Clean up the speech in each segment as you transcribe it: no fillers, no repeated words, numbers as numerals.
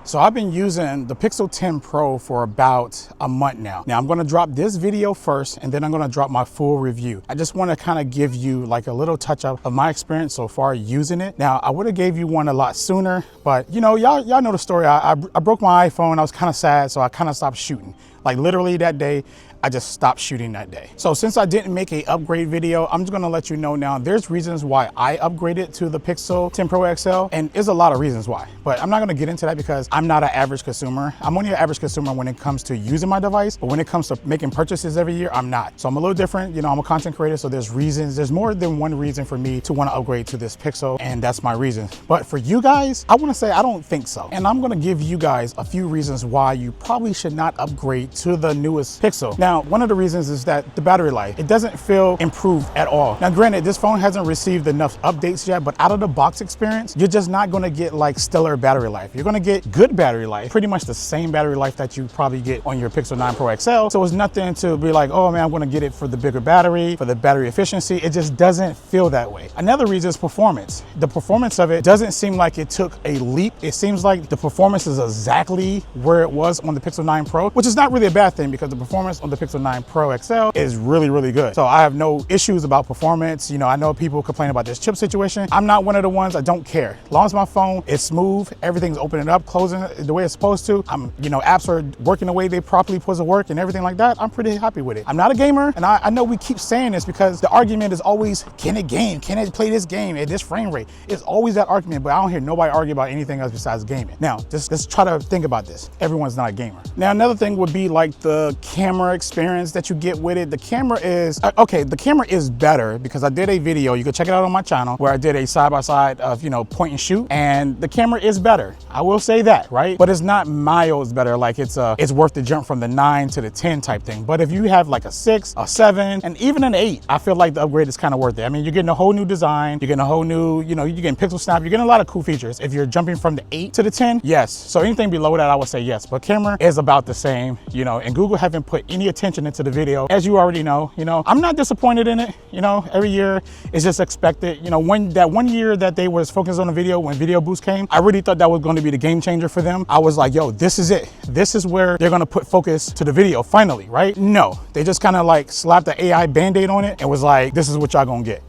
So I've been using the Pixel 10 Pro for about a month now. Now I'm gonna drop this video first and then I'm gonna drop my full review. I just wanna kind of give you like a little touch up of my experience so far using it. Now I would have gave you one a lot sooner, but you know, y'all know the story. I broke my iPhone, I was kind of sad, so I kind of stopped shooting. Like literally that day, I just stopped shooting that day. So since I didn't make a upgrade video, I'm just gonna let you know now, there's reasons why I upgraded to the Pixel 10 Pro XL, and there's a lot of reasons why, but I'm not gonna get into that because I'm not an average consumer. I'm only an average consumer when it comes to using my device, but when it comes to making purchases every year, I'm not. So I'm a little different, you know, I'm a content creator, so there's reasons. There's more than one reason for me to wanna upgrade to this Pixel, and that's my reason. But for you guys, I wanna say I don't think so. And I'm gonna give you guys a few reasons why you probably should not upgrade to the newest Pixel. Now, one of the reasons is that the battery life, it doesn't feel improved at all. Now granted, this phone hasn't received enough updates yet, but out of the box experience, you're just not gonna get like stellar battery life. You're gonna get good battery life, pretty much the same battery life that you probably get on your Pixel 9 Pro XL. So it's nothing to be like, oh man, I'm gonna get it for the bigger battery, for the battery efficiency. It just doesn't feel that way. Another reason is performance. The performance of it doesn't seem like it took a leap. It seems like the performance is exactly where it was on the Pixel 9 Pro, which is not really a bad thing because the performance on the Pixel 9 Pro XL is really, really good. So I have no issues about performance. You know, I know people complain about this chip situation. I'm not one of the ones. I don't care. As long as my phone is smooth, everything's opening up, closing the way it's supposed to. You know, apps are working the way they properly supposed to work and everything like that. I'm pretty happy with it. I'm not a gamer, and I know we keep saying this because the argument is always, can it game? Can it play this game at this frame rate? It's always that argument, but I don't hear nobody argue about anything else besides gaming. Now, just let's try to think about this. Everyone's not a gamer. Now, another thing would be like the camera experience that you get with it. The camera is, okay, the camera is better because I did a video, you can check it out on my channel, where I did a side-by-side of, you know, point and shoot, and the camera is better. I will say that, right? But it's not miles better, like it's worth the jump from the 9 to the 10 type thing. But if you have like a 6, a 7, and even an 8, I feel like the upgrade is kind of worth it. I mean, you're getting a whole new design, you're getting a whole new, you know, you're getting pixel snap, you're getting a lot of cool features. If you're jumping from the 8 to the 10, yes. So anything below that, I would say yes. But camera is about the same, you know, and Google haven't put any attention into the video, as you already know. You know, I'm not disappointed in it. You know, every year is just expected. You know, that one year that they was focused on the video, when Video Boost came, I really thought that was going to be the game changer for them. I was like, yo, this is it. This is where they're going to put focus to the video finally, right? No, they just kind of like slapped the AI band-aid on it and was like, this is what y'all gonna get.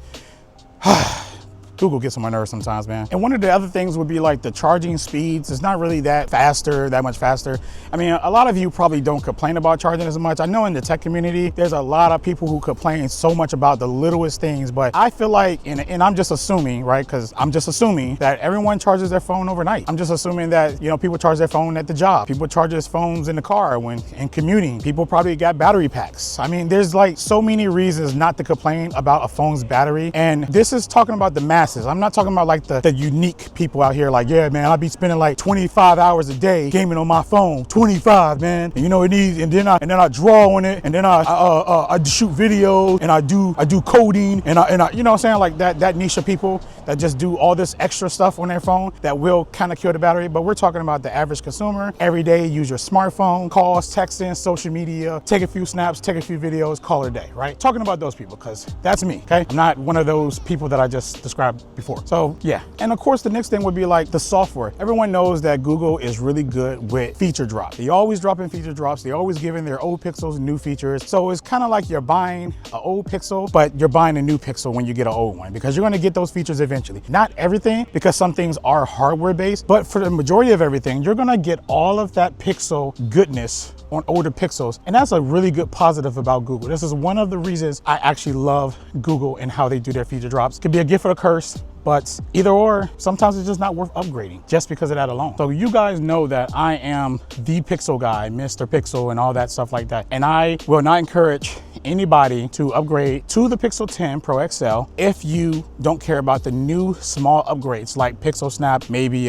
Google gets on my nerves sometimes, man. And one of the other things would be like the charging speeds. It's not really that much faster. I mean, a lot of you probably don't complain about charging as much. I know in the tech community, there's a lot of people who complain so much about the littlest things, but I feel like, and I'm just assuming, right? Because I'm just assuming that everyone charges their phone overnight. I'm just assuming that, you know, people charge their phone at the job. People charge their phones in the car when commuting. People probably got battery packs. I mean, there's like so many reasons not to complain about a phone's battery. And this is talking about the masses. I'm not talking about like the unique people out here like, yeah, man, I be spending like 25 hours a day gaming on my phone, 25, man. And you know, it needs, and then I draw on it, and then I shoot videos, and I do coding, and I you know what I'm saying, like that niche of people that just do all this extra stuff on their phone that will kind of kill the battery. But we're talking about the average consumer. Every day, use your smartphone, calls, texting, social media, take a few snaps, take a few videos, call it a day, right? Talking about those people, because that's me, okay? I'm not one of those people that I just described before. So yeah, and of course the next thing would be like the software. Everyone knows that Google is really good with feature drop. They always dropping feature drops. They always giving their old Pixels new features. So it's kind of like you're buying an old Pixel, but you're buying a new Pixel when you get an old one, because you're going to get those features eventually. Not everything, because some things are hardware based, but for the majority of everything, you're going to get all of that Pixel goodness on older Pixels. And that's a really good positive about Google. This is one of the reasons I actually love Google and how they do their feature drops. Could be a gift or a curse, but either or, sometimes it's just not worth upgrading just because of that alone. So you guys know that I am the Pixel guy, Mr. Pixel and all that stuff like that. And I will not encourage anybody to upgrade to the Pixel 10 Pro XL if you don't care about the new small upgrades like Pixel Snap, maybe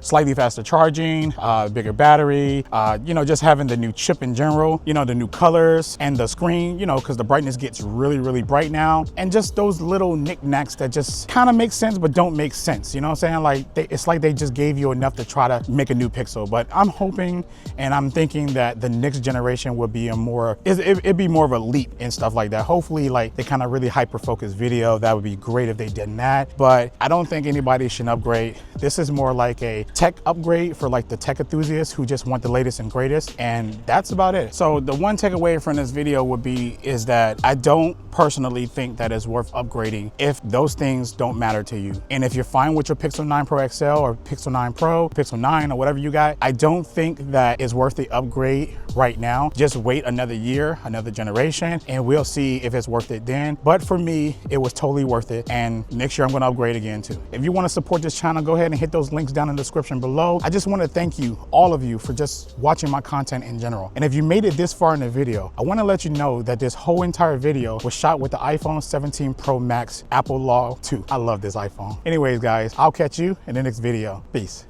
slightly faster charging, bigger battery, you know, just having the new chip in general, you know, the new colors and the screen, you know, because the brightness gets really, really bright now. And just those little knickknacks that just kind of make sense but don't make sense. You know what I'm saying? Like it's like they just gave you enough to try to make a new Pixel. But I'm hoping and I'm thinking that the next generation will be it'd be more of a leap and stuff like that. Hopefully like they kind of really hyper focus video. That would be great if they did that, but I don't think anybody should upgrade. This is more like a tech upgrade for like the tech enthusiasts who just want the latest and greatest, and that's about it. So the one takeaway from this video would be is that I don't personally think that it's worth upgrading if those things don't matter to you. And if you're fine with your Pixel 9 Pro XL or Pixel 9 Pro, Pixel 9 or whatever you got, I don't think that it's worth the upgrade right now. Just wait another year, another generation, and we'll see if it's worth it then. But for me, it was totally worth it, and next year I'm gonna upgrade again too. If you wanna support this channel, go ahead and hit those links down in the description below. I just wanna thank you, all of you, for just watching my content in general. And if you made it this far in the video, I wanna let you know that this whole entire video was shot with the iPhone 17 Pro Max Apple Law 2. I love this iPhone. Anyways, guys, I'll catch you in the next video. Peace.